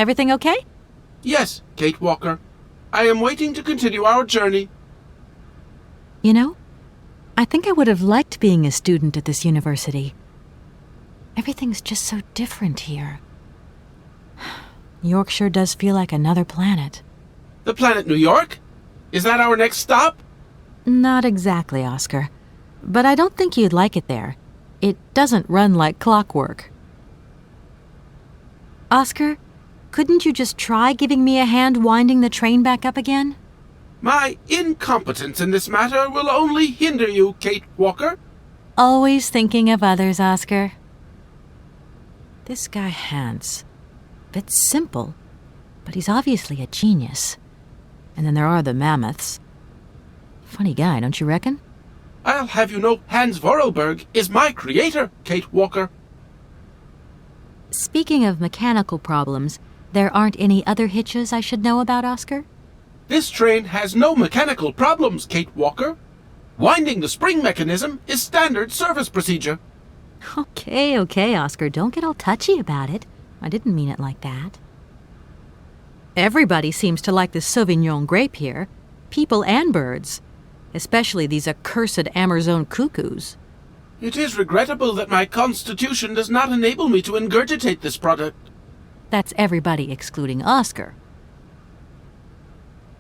Everything okay? Yes, Kate Walker. I am waiting to continue our journey. You know, I think I would have liked being a student at this university. Everything's just so different here. Yorkshire does feel like another planet. The planet New York? Is that our next stop? Not exactly, Oscar. But I don't think you'd like it there. It doesn't run like clockwork. Oscar, couldn't you just try giving me a hand winding the train back up again? My incompetence in this matter will only hinder you, Kate Walker. Always thinking of others, Oscar. This guy Hans. Bit simple, but he's obviously a genius. And then there are the mammoths. Funny guy, don't you reckon? I'll have you know Hans Vorarlberg is my creator, Kate Walker. Speaking of mechanical problems, there aren't any other hitches I should know about, Oscar? This train has no mechanical problems, Kate Walker. Winding the spring mechanism is standard service procedure. Okay, Oscar, don't get all touchy about it. I didn't mean it like that. Everybody seems to like the Sauvignon grape here. People and birds. Especially these accursed Amazon cuckoos. It is regrettable that my constitution does not enable me to ingurgitate this product. That's everybody excluding Oscar.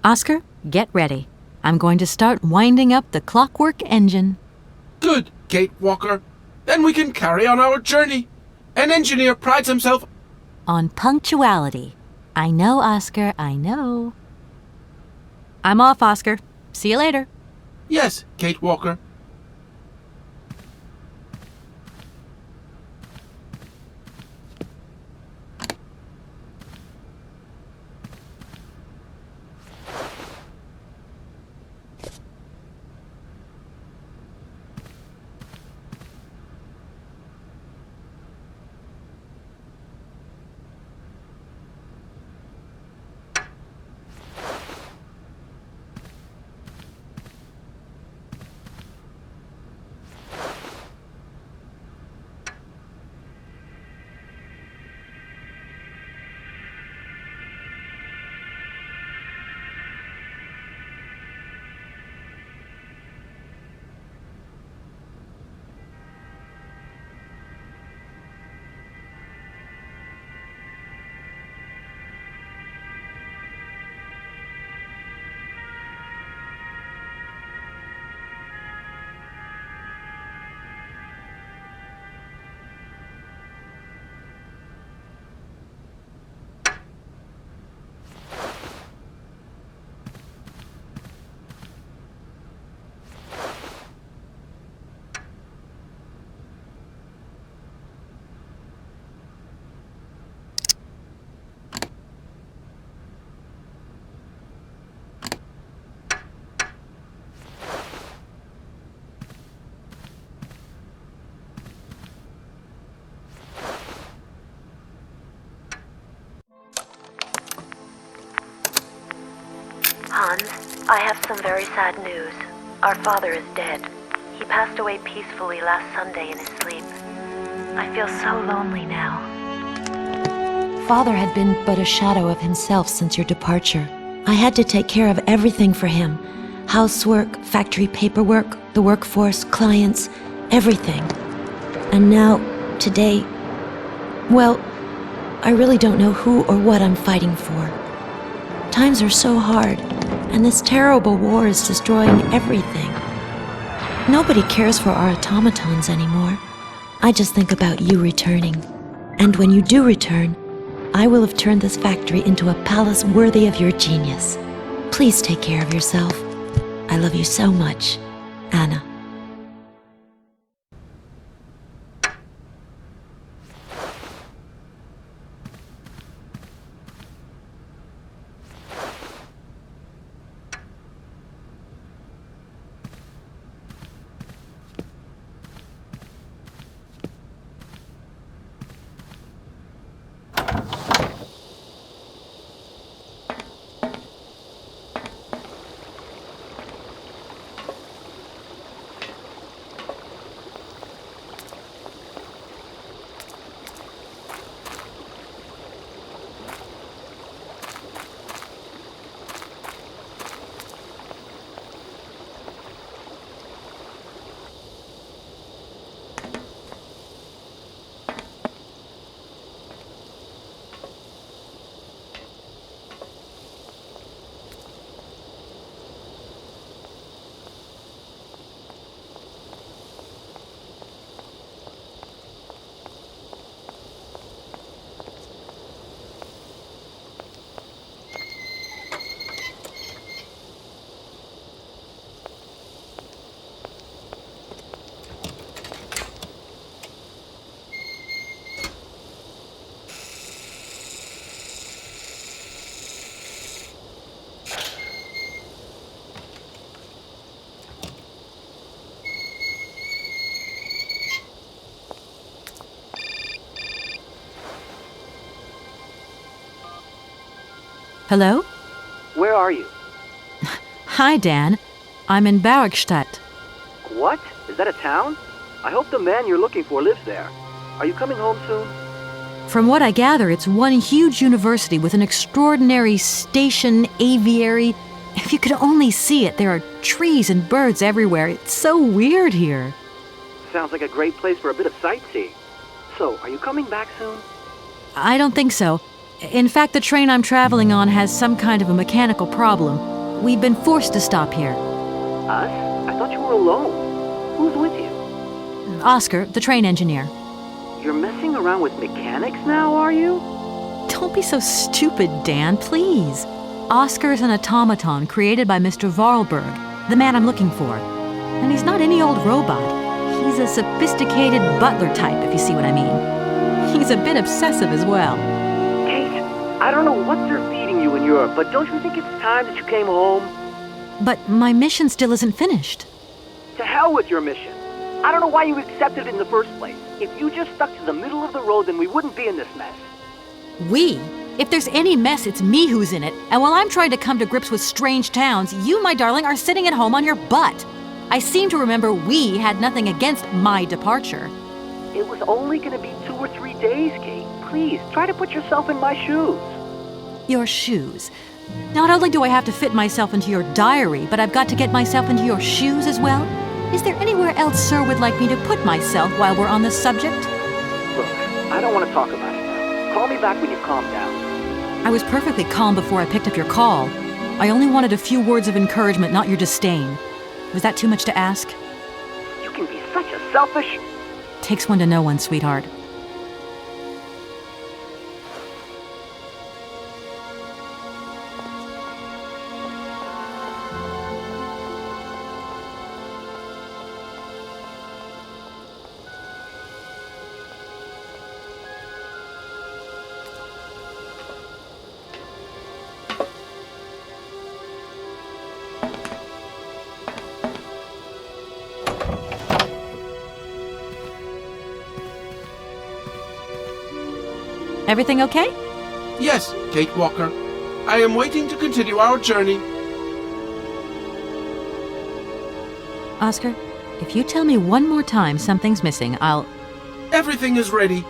Oscar, get ready. I'm going to start winding up the clockwork engine. Good, Kate Walker. Then we can carry on our journey. An engineer prides himself on punctuality. I know, Oscar, I know. I'm off, Oscar. See you later. Yes, Kate Walker. Hans, I have some very sad news. Our father is dead. He passed away peacefully last Sunday in his sleep. I feel so lonely now. Father had been but a shadow of himself since your departure. I had to take care of everything for him. Housework, factory paperwork, the workforce, clients, everything. And now, today, well, I really don't know who or what I'm fighting for. Times are so hard, and this terrible war is destroying everything. Nobody cares for our automatons anymore. I just think about you returning. And when you do return, I will have turned this factory into a palace worthy of your genius. Please take care of yourself. I love you so much, Anna. Hello? Where are you? Hi, Dan. I'm in Barrickstadt. What? Is that a town? I hope the man you're looking for lives there. Are you coming home soon? From what I gather, it's one huge university with an extraordinary station aviary. If you could only see it, there are trees and birds everywhere. It's so weird here. Sounds like a great place for a bit of sightseeing. So, are you coming back soon? I don't think so. In fact, the train I'm traveling on has some kind of a mechanical problem. We've been forced to stop here. Us? I thought you were alone. Who's with you? Oscar, the train engineer. You're messing around with mechanics now, are you? Don't be so stupid, Dan, please. Oscar's an automaton created by Mr. Varlberg, the man I'm looking for. And he's not any old robot. He's a sophisticated butler type, if you see what I mean. He's a bit obsessive as well. Kate, I don't know what they're feeding you in Europe, but don't you think it's time that you came home? But my mission still isn't finished. To hell with your mission. I don't know why you accepted it in the first place. If you just stuck to the middle of the road, then we wouldn't be in this mess. We? If there's any mess, it's me who's in it. And while I'm trying to come to grips with strange towns, you, my darling, are sitting at home on your butt. I seem to remember we had nothing against my departure. It was only going to be 2 or 3 days, Kate. Please, try to put yourself in my shoes. Your shoes. Not only do I have to fit myself into your diary, but I've got to get myself into your shoes as well? Is there anywhere else Sir would like me to put myself while we're on this subject? Look, I don't want to talk about it now. Call me back when you've calmed down. I was perfectly calm before I picked up your call. I only wanted a few words of encouragement, not your disdain. Was that too much to ask? You can be such a selfish... Takes one to know one, sweetheart. Everything okay? Yes, Kate Walker. I am waiting to continue our journey. Oscar, if you tell me one more time something's missing, I'll... Everything is ready.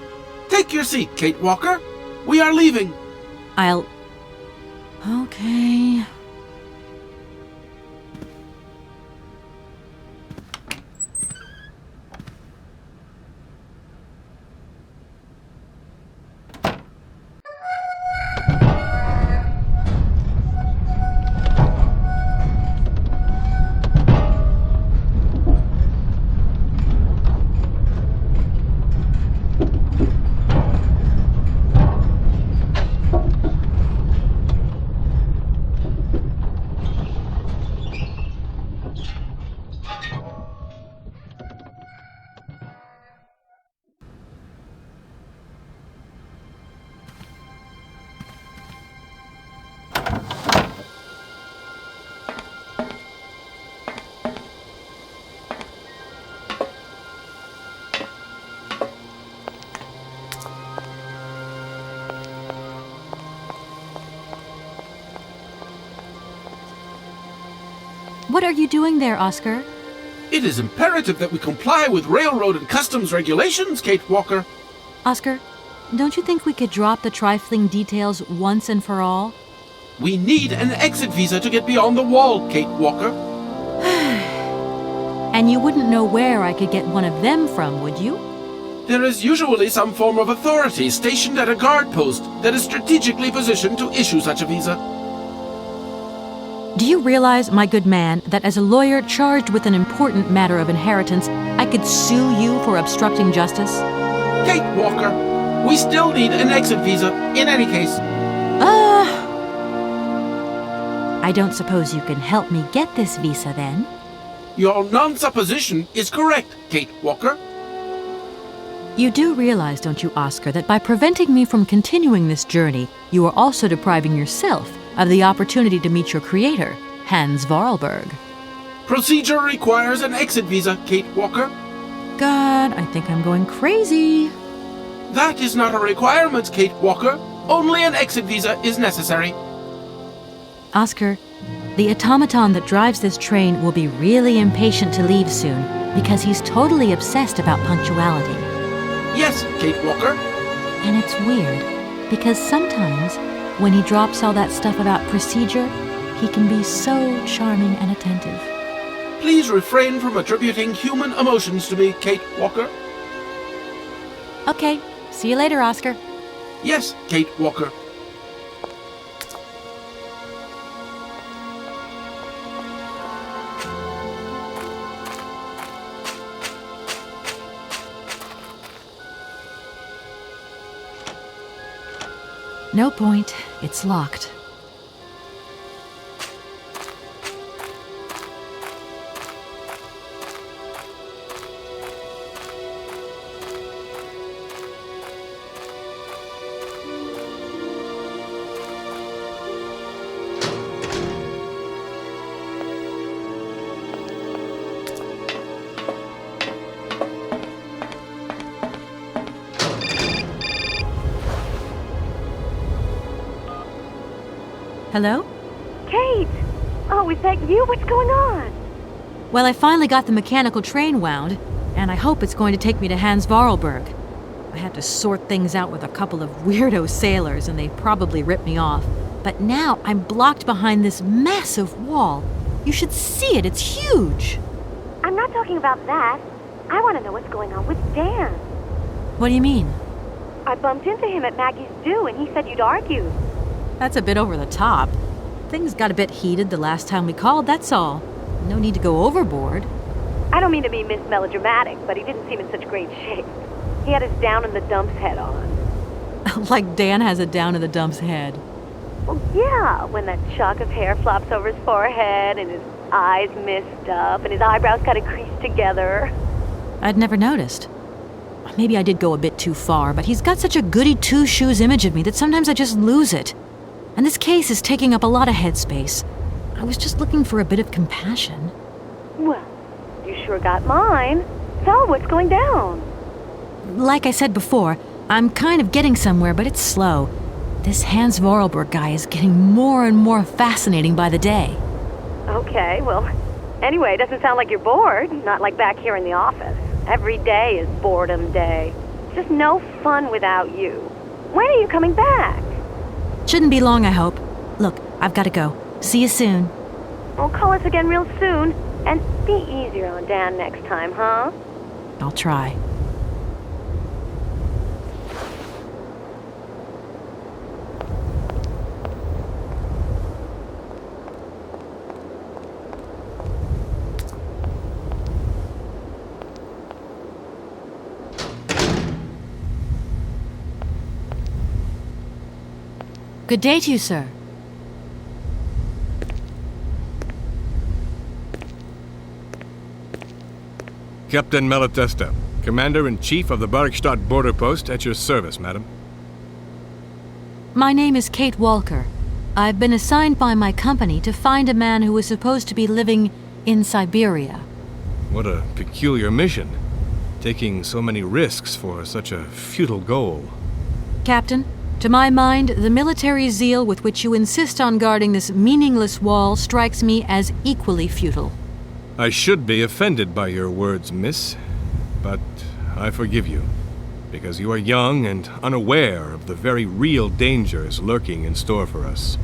Take your seat, Kate Walker. We are leaving. I'll... Okay... What are you doing there, Oscar? It is imperative that we comply with railroad and customs regulations, Kate Walker. Oscar, don't you think we could drop the trifling details once and for all? We need an exit visa to get beyond the wall, Kate Walker. And you wouldn't know where I could get one of them from, would you? There is usually some form of authority stationed at a guard post that is strategically positioned to issue such a visa. Do you realize, my good man, that as a lawyer charged with an important matter of inheritance, I could sue you for obstructing justice? Kate Walker, we still need an exit visa in any case. I don't suppose you can help me get this visa, then? Your non-supposition is correct, Kate Walker. You do realize, don't you, Oscar, that by preventing me from continuing this journey, you are also depriving yourself of the opportunity to meet your creator, Hans Varlberg. Procedure requires an exit visa, Kate Walker. God, I think I'm going crazy. That is not a requirement, Kate Walker. Only an exit visa is necessary. Oscar, the automaton that drives this train will be really impatient to leave soon because he's totally obsessed about punctuality. Yes, Kate Walker. And it's weird, because sometimes, when he drops all that stuff about procedure, he can be so charming and attentive. Please refrain from attributing human emotions to me, Kate Walker. Okay, see you later, Oscar. Yes, Kate Walker. No point. It's locked. Hello? Kate! Oh, is that you? What's going on? Well, I finally got the mechanical train wound, and I hope it's going to take me to Hans Vorarlberg. I had to sort things out with a couple of weirdo sailors, and they probably ripped me off. But now I'm blocked behind this massive wall. You should see it, it's huge! I'm not talking about that. I want to know what's going on with Dan. What do you mean? I bumped into him at Maggie's do, and he said you'd argued. That's a bit over the top. Things got a bit heated the last time we called, that's all. No need to go overboard. I don't mean to be melodramatic, but he didn't seem in such great shape. He had his down-in-the-dumps head on. Like Dan has a down-in-the-dumps head. Well, yeah, when that shock of hair flops over his forehead, and his eyes mist up, and his eyebrows kind of creased together. I'd never noticed. Maybe I did go a bit too far, but he's got such a goody two-shoes image of me that sometimes I just lose it. And this case is taking up a lot of headspace. I was just looking for a bit of compassion. Well, you sure got mine. So, what's going down? Like I said before, I'm kind of getting somewhere, but it's slow. This Hans Vorarlberg guy is getting more and more fascinating by the day. Okay, well, anyway, it doesn't sound like you're bored. Not like back here in the office. Every day is boredom day. It's just no fun without you. When are you coming back? Shouldn't be long, I hope. Look, I've got to go. See you soon. Well, call us again real soon. And be easier on Dan next time, huh? I'll try. Good day to you, sir. Captain Malatesta, Commander-in-Chief of the Barkstadt Border Post, at your service, madam. My name is Kate Walker. I've been assigned by my company to find a man who is supposed to be living in Syberia. What a peculiar mission, taking so many risks for such a futile goal. Captain, to my mind, the military zeal with which you insist on guarding this meaningless wall strikes me as equally futile. I should be offended by your words, miss, but I forgive you, because you are young and unaware of the very real dangers lurking in store for us.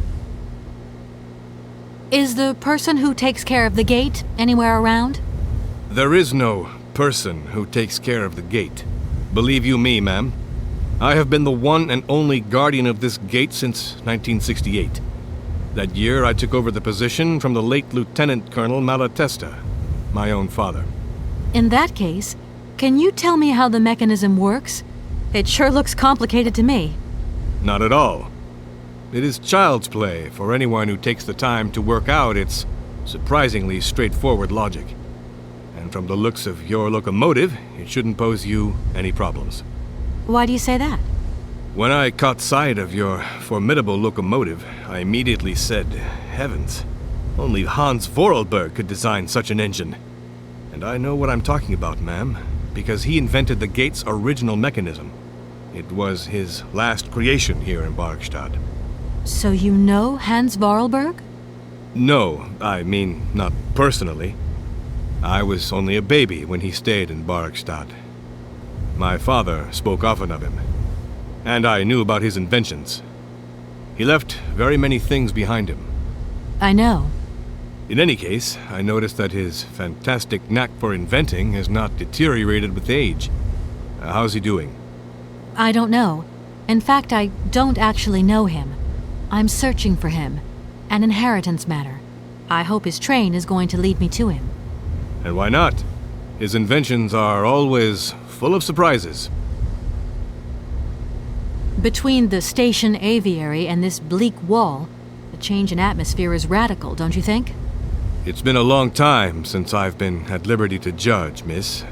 Is the person who takes care of the gate anywhere around? There is no person who takes care of the gate. Believe you me, ma'am. I have been the one and only guardian of this gate since 1968. That year I took over the position from the late Lieutenant Colonel Malatesta, my own father. In that case, can you tell me how the mechanism works? It sure looks complicated to me. Not at all. It is child's play for anyone who takes the time to work out its surprisingly straightforward logic. And from the looks of your locomotive, it shouldn't pose you any problems. Why do you say that? When I caught sight of your formidable locomotive, I immediately said, heavens, only Hans Vorarlberg could design such an engine. And I know what I'm talking about, ma'am, because he invented the gate's original mechanism. It was his last creation here in Barkstadt. So you know Hans Vorarlberg? No, I mean, not personally. I was only a baby when he stayed in Barkstadt. My father spoke often of him, and I knew about his inventions. He left very many things behind him. I know. In any case, I noticed that his fantastic knack for inventing has not deteriorated with age. How's he doing? I don't know. In fact, I don't actually know him. I'm searching for him. An inheritance matter. I hope his train is going to lead me to him. And why not? His inventions are always full of surprises. Between the station aviary and this bleak wall, the change in atmosphere is radical, don't you think? It's been a long time since I've been at liberty to judge, miss.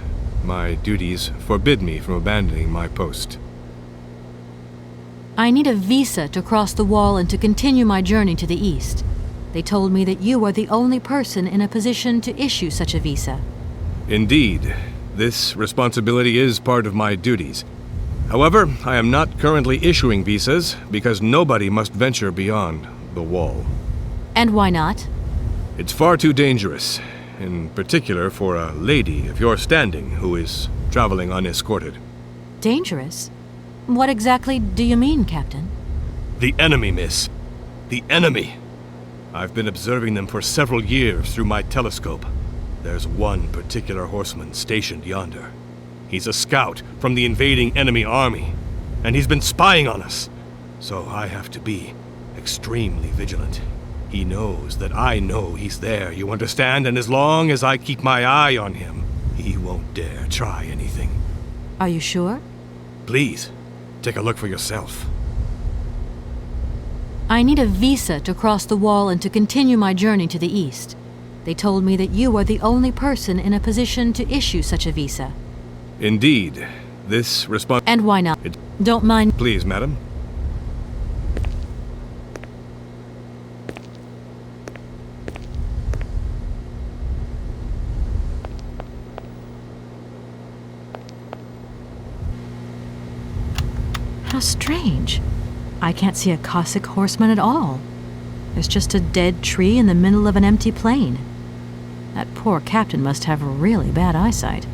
My duties forbid me from abandoning my post. I need a visa to cross the wall and to continue my journey to the east. They told me that you are the only person in a position to issue such a visa. Indeed, this responsibility is part of my duties. However, I am not currently issuing visas because nobody must venture beyond the wall. And why not? It's far too dangerous, in particular for a lady of your standing who is traveling unescorted. Dangerous? What exactly do you mean, Captain? The enemy, miss. The enemy. I've been observing them for several years through my telescope. There's one particular horseman stationed yonder. He's a scout from the invading enemy army, and he's been spying on us. So I have to be extremely vigilant. He knows that I know he's there, you understand? And as long as I keep my eye on him, he won't dare try anything. Are you sure? Please, take a look for yourself. I need a visa to cross the wall and to continue my journey to the east. They told me that you are the only person in a position to issue such a visa. Indeed, this response... And why not? Don't mind. Please, madam. How strange. I can't see a Cossack horseman at all. There's just a dead tree in the middle of an empty plain. That poor captain must have really bad eyesight.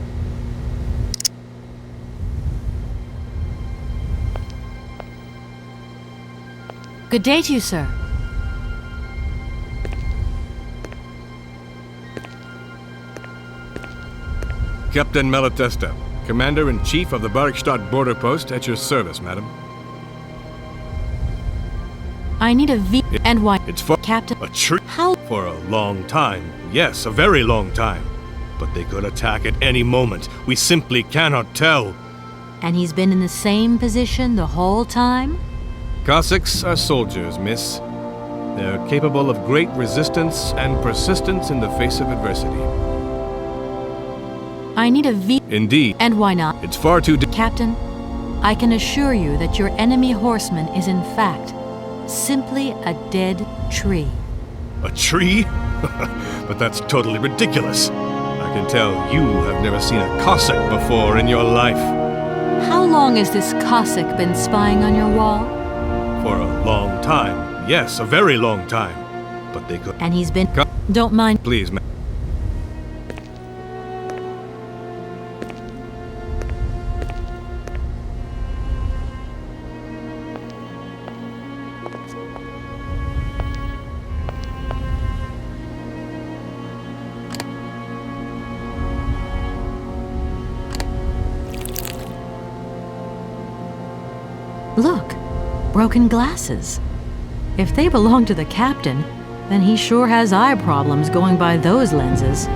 Good day to you, sir. Captain Malatesta, Commander-in-Chief of the Barkstadt border post, at your service, madam. I need a and why? It's for Captain. a tree. How? For a long time. Yes, a very long time. But they could attack at any moment. We simply cannot tell. And he's been in the same position the whole time? Cossacks are soldiers, miss. They're capable of great resistance and persistence in the face of adversity. I need a Indeed. And why not? It's far too... Captain, I can assure you that your enemy horseman is in fact simply a dead tree. A tree? But that's totally ridiculous. I can tell you have never seen a Cossack before in your life. How long has this Cossack been spying on your wall? For a long time. Yes, a very long time. But they could... And he's been... Don't mind... Please, ma'am. Look, broken glasses. If they belong to the captain, then he sure has eye problems going by those lenses.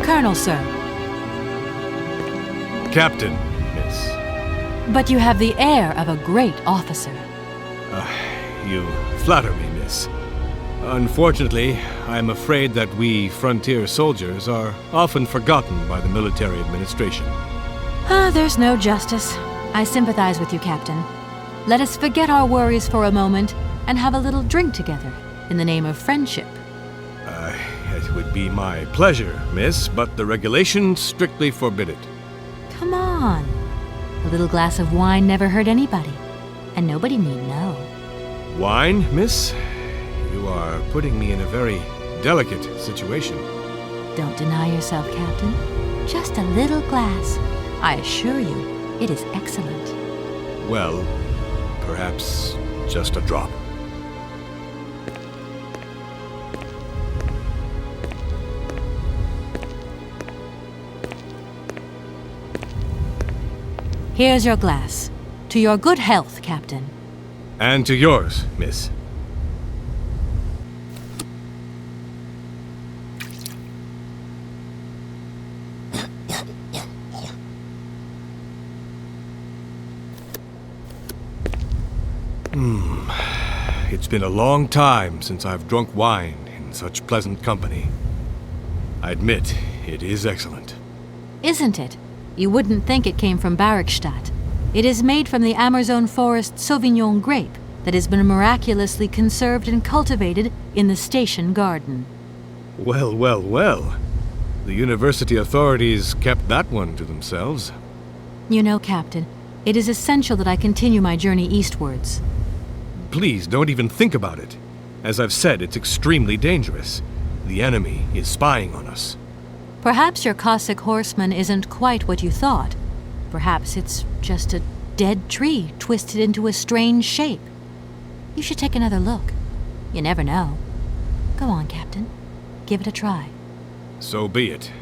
Colonel, sir. Captain, miss. But you have the air of a great officer. You flatter me, miss. Unfortunately, I am afraid that we frontier soldiers are often forgotten by the military administration. There's no justice. I sympathize with you, Captain. Let us forget our worries for a moment and have a little drink together in the name of friendship. It would be my pleasure, miss, but the regulations strictly forbid it. Come on. A little glass of wine never hurt anybody, and nobody need know. Wine, miss? You are putting me in a very delicate situation. Don't deny yourself, Captain. Just a little glass. I assure you, it is excellent. Well, perhaps just a drop. Here's your glass. To your good health, Captain. And to yours, miss. It's been a long time since I've drunk wine in such pleasant company. I admit, it is excellent. Isn't it? You wouldn't think it came from Barrickstadt. It is made from the Amazon forest Sauvignon grape that has been miraculously conserved and cultivated in the station garden. Well, well, well. The university authorities kept that one to themselves. You know, Captain, it is essential that I continue my journey eastwards. Please, don't even think about it. As I've said, it's extremely dangerous. The enemy is spying on us. Perhaps your Cossack horseman isn't quite what you thought. Perhaps it's just a dead tree twisted into a strange shape. You should take another look. You never know. Go on, Captain. Give it a try. So be it.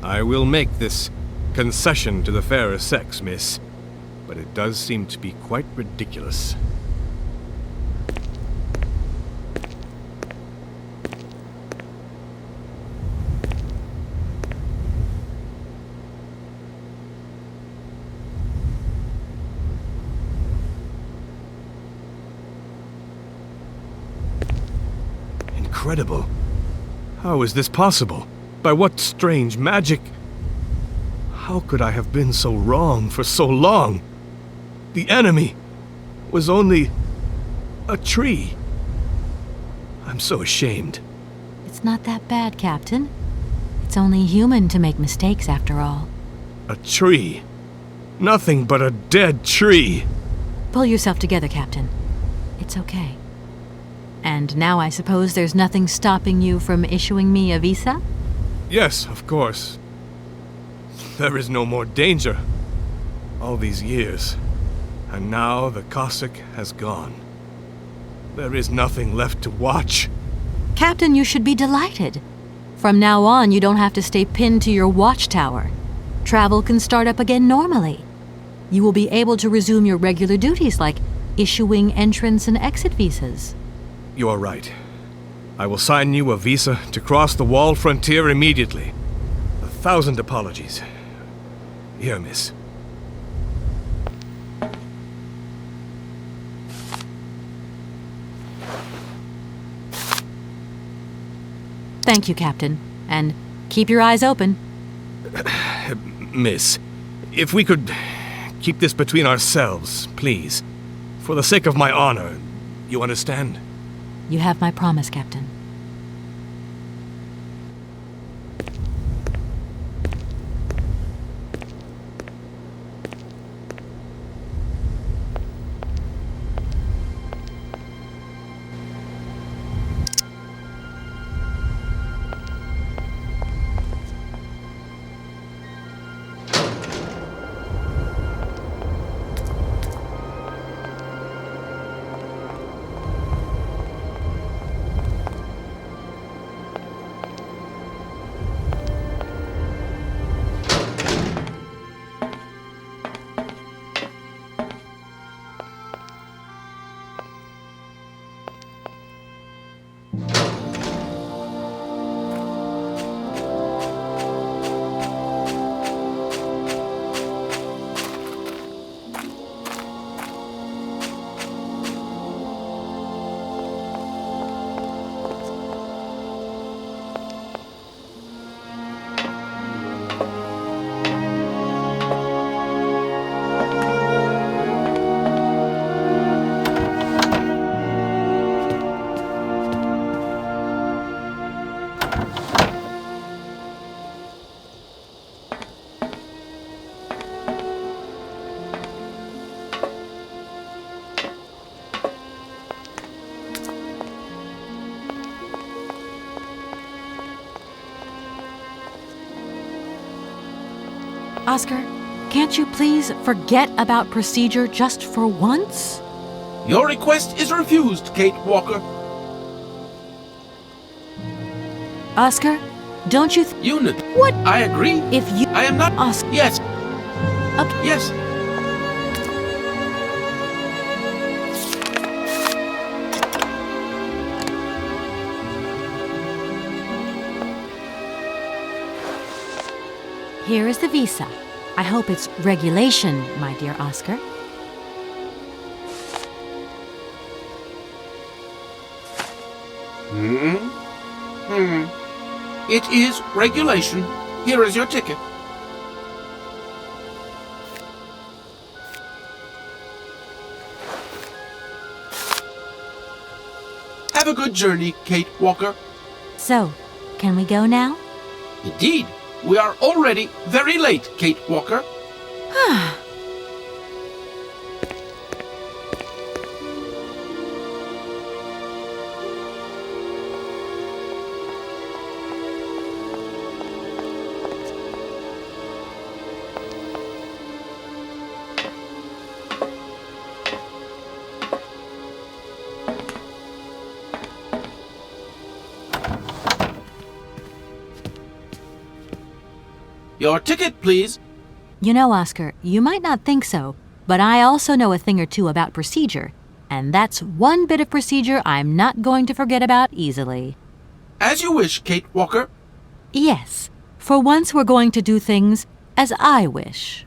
I will make this concession to the fairer sex, miss. But it does seem to be quite ridiculous. Incredible. How is this possible? By what strange magic? How could I have been so wrong for so long? The enemy was only a tree. I'm so ashamed. It's not that bad, Captain. It's only human to make mistakes, after all. A tree. Nothing but a dead tree. Pull yourself together, Captain. It's okay. And now I suppose there's nothing stopping you from issuing me a visa? Yes, of course. There is no more danger. All these years, and now the Cossack has gone. There is nothing left to watch. Captain, you should be delighted. From now on, you don't have to stay pinned to your watchtower. Travel can start up again normally. You will be able to resume your regular duties like issuing entrance and exit visas. You are right. I will sign you a visa to cross the wall frontier immediately. 1,000 apologies. Here, miss. Thank you, Captain. And keep your eyes open. Miss, if we could keep this between ourselves, please. For the sake of my honor, you understand? You have my promise, Captain. Oscar, can't you please forget about procedure just for once? Your request is refused, Kate Walker. Oscar, don't you Unit. What? I agree. If you... I am not. Oscar... Yes. Okay. Yes. Here is the visa. I hope it's regulation, my dear Oscar. It is regulation. Here is your ticket. Have a good journey, Kate Walker. So, can we go now? Indeed, we are already very late, Kate Walker. Your ticket, please. You know, Oscar, you might not think so, but I also know a thing or two about procedure, and that's one bit of procedure I'm not going to forget about easily. As you wish, Kate Walker. Yes, for once we're going to do things as I wish.